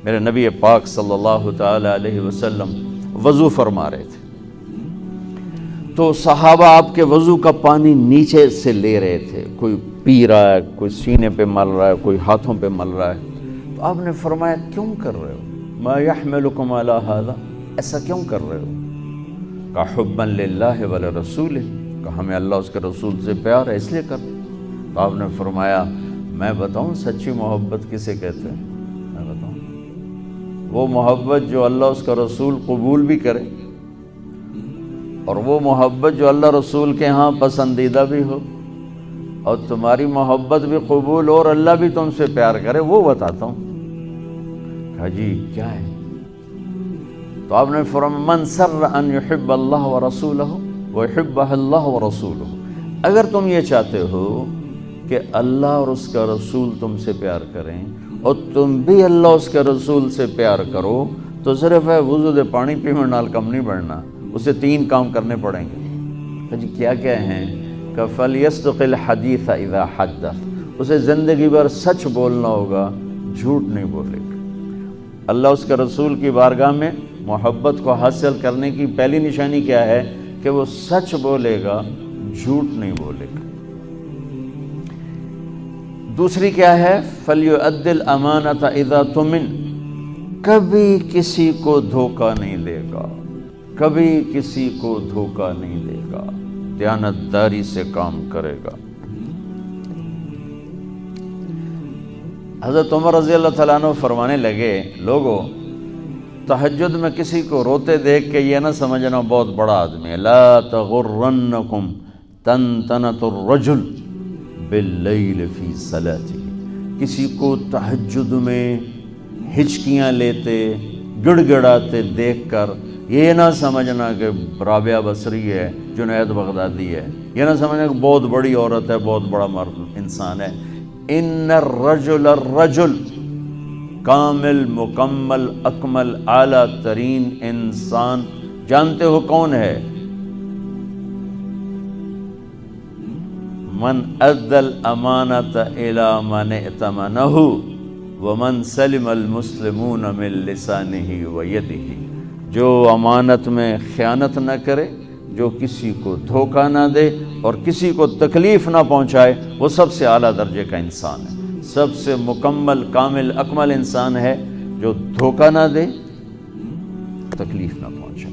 میرے نبی پاک صلی اللہ تعالی علیہ وسلم وضو فرما رہے تھے، تو صحابہ آپ کے وضو کا پانی نیچے سے لے رہے تھے، کوئی پی رہا ہے، کوئی سینے پہ مل رہا ہے، کوئی ہاتھوں پہ مل رہا ہے. تو آپ نے فرمایا کیوں کر رہے ہو؟ ما یحملکم علی ھذا، ایسا کیوں کر رہے ہو؟ کہ حبا للہ ولرسولہ، کہ ہمیں اللہ اس کے رسول سے پیار ہے اس لیے کر. تو آپ نے فرمایا میں بتاؤں سچی محبت کسے کہتے ہیں؟ میں بتاؤں، وہ محبت جو اللہ اس کا رسول قبول بھی کرے، اور وہ محبت جو اللہ رسول کے ہاں پسندیدہ بھی ہو، اور تمہاری محبت بھی قبول ہو اور اللہ بھی تم سے پیار کرے، وہ بتاتا ہوں. کہا جی کیا ہے؟ تو آپ نے فرمایا من سر ان یحب اللہ ورسولہ ویحبہ اللہ ورسولہ، اگر تم یہ چاہتے ہو کہ اللہ اور اس کا رسول تم سے پیار کریں اور تم بھی اللہ اس کے رسول سے پیار کرو، تو صرف ہے وضو دے پانی پینے نال کم نہیں بڑھنا، اسے 3 کام کرنے پڑیں گے. جی کیا کیا ہیں؟ کہ فَلْيَصْدُقِ الْحَدِيثَ إِذَا حَدَّثَ، اسے زندگی بھر سچ بولنا ہوگا، جھوٹ نہیں بولے گا. اللہ اس کے رسول کی بارگاہ میں محبت کو حاصل کرنے کی پہلی نشانی کیا ہے؟ کہ وہ سچ بولے گا، جھوٹ نہیں بولے گا. دوسری کیا ہے؟ فَلْيُؤَدِّ الْأَمَانَةَ إِذَا تُمِنَ، کبھی کسی کو دھوکہ نہیں دے گا، کبھی کسی کو دھوکہ نہیں دے گا، دیانتداری سے کام کرے گا. حضرت عمر رضی اللہ تعالیٰ عنہ فرمانے لگے لوگو تہجد میں کسی کو روتے دیکھ کے یہ نہ سمجھنا بہت بڑا آدمی ہے. لا تغرنکم تنتنۃ الرجل باللیل فی صلاتہ، کسی کو تہجد میں ہچکیاں لیتے گڑ گڑاتے دیکھ کر یہ نہ سمجھنا کہ رابعہ بصری ہے، جنید بغدادی ہے، یہ نہ سمجھنا کہ بہت بڑی عورت ہے، بہت بڑا مرد انسان ہے. ان الرجل کامل، مکمل، اکمل، اعلیٰ ترین انسان جانتے ہو کون ہے؟ من ادى الامانۃ الی من ائتمنہ ومن سلم المسلمون من لسانہ ویدہ، جو امانت میں خیانت نہ کرے، جو کسی کو دھوکہ نہ دے اور کسی کو تکلیف نہ پہنچائے، وہ سب سے اعلیٰ درجے کا انسان ہے. سب سے مکمل، کامل، اکمل انسان ہے جو دھوکہ نہ دے، تکلیف نہ پہنچائے.